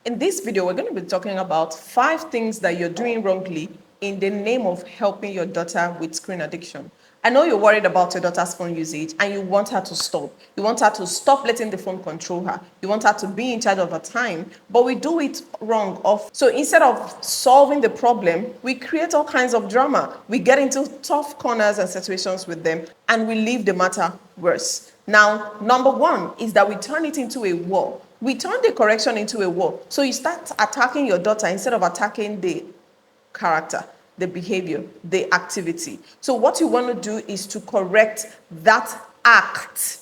In this video, we're going to be talking about 5 things that you're doing wrongly in the name of helping your daughter with screen addiction. I know you're worried about your daughter's phone usage and you want her to stop. You want her to stop letting the phone control her. You want her to be in charge of her time, but we do it wrong. So instead of solving the problem, we create all kinds of drama. We get into tough corners and situations with them and we leave the matter worse. Now, number 1 is that we turn it into a war. We turn the correction into a war. So you start attacking your daughter instead of attacking the character, the behavior, the activity. So what you want to do is to correct that act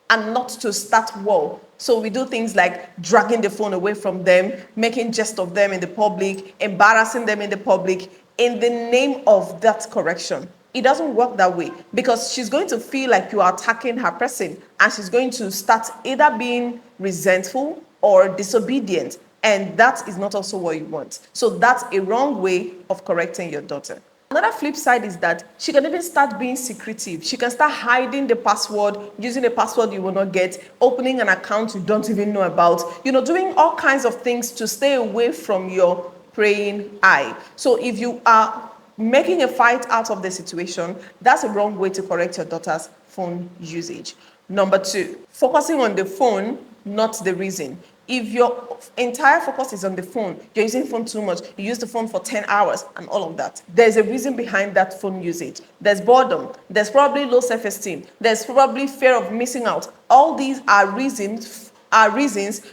and not to start war. So we do things like dragging the phone away from them, making jest of them in the public, embarrassing them in the public, in the name of that correction. It doesn't work that way because she's going to feel like you are attacking her person and she's going to start either being resentful or disobedient. And that is not also what you want. So that's a wrong way of correcting your daughter. Another flip side is that she can even start being secretive. She can start hiding the password, using a password you will not get, opening an account you don't even know about, doing all kinds of things to stay away from your praying eye. So if you are making a fight out of the situation, that's a wrong way to correct your daughter's phone usage. Number 2, focusing on the phone, not the reason. If your entire focus is on the phone, you're using phone too much, you use the phone for 10 hours and all of that, there's a reason behind that phone usage. There's boredom, there's probably low self-esteem, there's probably fear of missing out. All these are reasons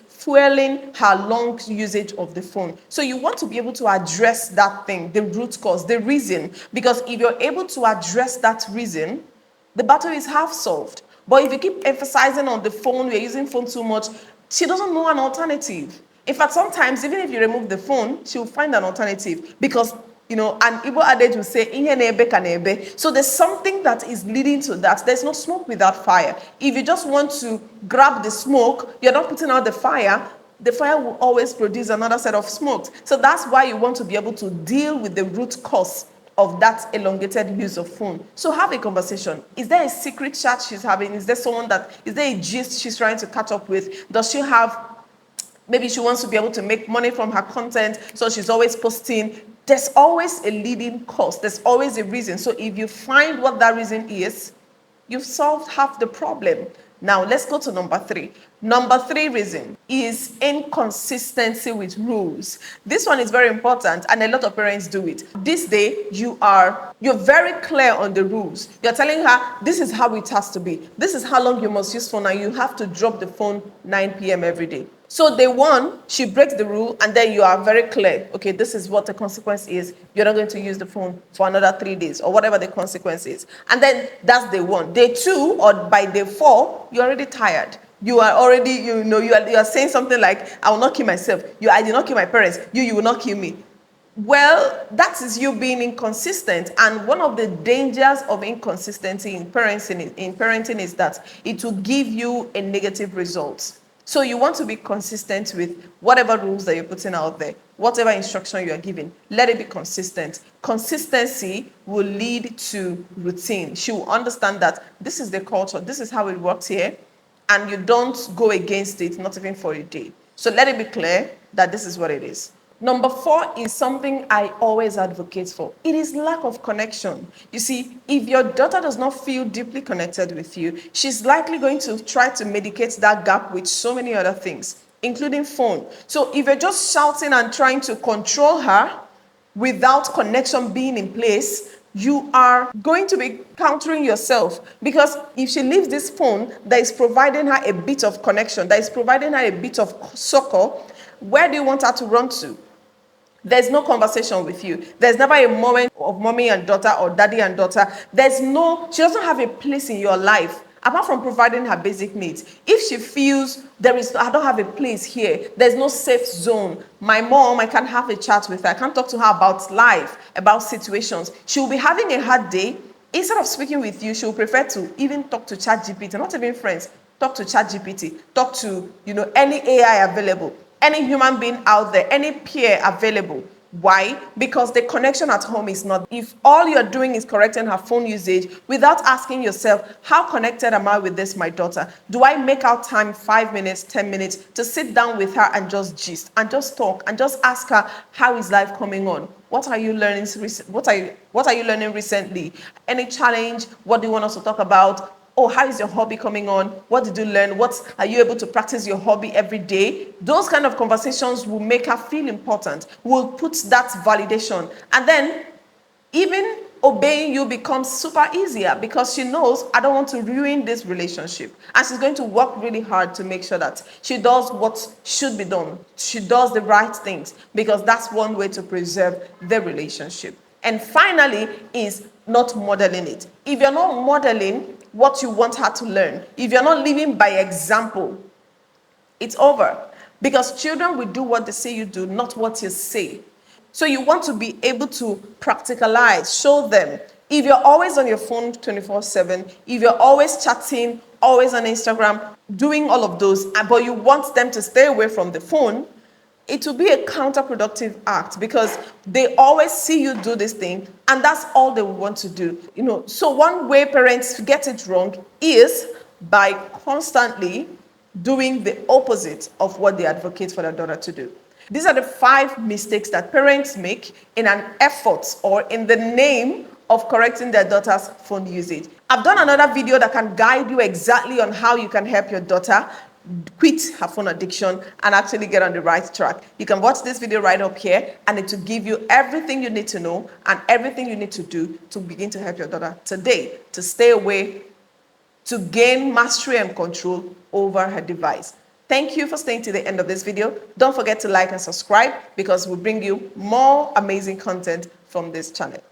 fueling her long usage of the phone. So you want to be able to address that thing, the root cause, the reason, because if you're able to address that reason, the battle is half solved. But if you keep emphasizing on the phone, we're using phone too much, she doesn't know an alternative. In fact, sometimes even if you remove the phone, she'll find an alternative because an Igbo adage will say, "Ihe na-ebe ka na-ebe." So there's something that is leading to that. There's no smoke without fire. If you just want to grab the smoke, you're not putting out the fire will always produce another set of smoke. So that's why you want to be able to deal with the root cause of that elongated use of phone. So have a conversation. Is there a secret chat she's having? Is there a gist she's trying to catch up with? Does she have, maybe she wants to be able to make money from her content, so she's always posting. There's always a leading cause. There's always a reason. So if you find what that reason is, you've solved half the problem. Now let's go to number 3. Number 3 reason is inconsistency with rules. This one is very important and a lot of parents do it. This day, you're very clear on the rules. You're telling her, this is how it has to be. This is how long you must use phone and you have to drop the phone 9 p.m. every day. So day 1, she breaks the rule and then you are very clear. Okay, this is what the consequence is. You're not going to use the phone for another 3 days or whatever the consequence is. And then that's day 1. Day 2 or by day 4, you're already tired. You are already, you are saying something like, I will not kill myself. I did not kill my parents. You will not kill me. Well, that is you being inconsistent. And one of the dangers of inconsistency in parenting is that it will give you a negative result. So you want to be consistent with whatever rules that you're putting out there, whatever instruction you are giving. Let it be consistent. Consistency will lead to routine. She will understand that this is the culture, this is how it works here, and you don't go against it, not even for a day. So let it be clear that this is what it is. Number 4 is something I always advocate for. It is lack of connection. You see, if your daughter does not feel deeply connected with you, she's likely going to try to medicate that gap with so many other things, including phone. So if you're just shouting and trying to control her without connection being in place, you are going to be countering yourself, because if she leaves this phone that is providing her a bit of connection, that is providing her a bit of succor, where do you want her to run to? There's no conversation with you. There's never a moment of mommy and daughter or daddy and daughter. She doesn't have a place in your life apart from providing her basic needs. If she feels I don't have a place here, there's no safe zone. My mom, I can't have a chat with her. I can't talk to her about life, about situations. She'll be having a hard day. Instead of speaking with you, she'll prefer to even talk to ChatGPT, not even friends. Talk to ChatGPT. Talk to, any AI available. Any human being out there, any peer available. Why? Because the connection at home is not. If all you're doing is correcting her phone usage without asking yourself, how connected am I with this, my daughter? Do I make out time, 5 minutes, 10 minutes, to sit down with her and just gist and just talk and just ask her, how is life coming on? What are you learning? What are you learning recently? Any challenge? What do you want us to talk about? Oh, how is your hobby coming on? What did you learn? Are you able to practice your hobby every day? Those kind of conversations will make her feel important, will put that validation. And then even obeying you becomes super easier because she knows, I don't want to ruin this relationship. And she's going to work really hard to make sure that she does what should be done. She does the right things, because that's one way to preserve the relationship. And finally is not modeling it. If you're not modeling what you want her to learn, if you're not living by example, it's over. Because children will do what they say you do, not what you say. So you want to be able to practicalize, show them. If you're always on your phone 24/7, if you're always chatting, always on Instagram, doing all of those, but you want them to stay away from the phone, it will be a counterproductive act, because they always see you do this thing and that's all they want to do. So one way parents get it wrong is by constantly doing the opposite of what they advocate for their daughter to do. These are the 5 mistakes that parents make in an effort or in the name of correcting their daughter's phone usage. I've done another video that can guide you exactly on how you can help your daughter quit her phone addiction and actually get on the right track. You can watch this video right up here, and it will give you everything you need to know and everything you need to do to begin to help your daughter today to stay away, to gain mastery and control over her device. Thank you for staying to the end of this video. Don't forget to like and subscribe, because we'll bring you more amazing content from this channel.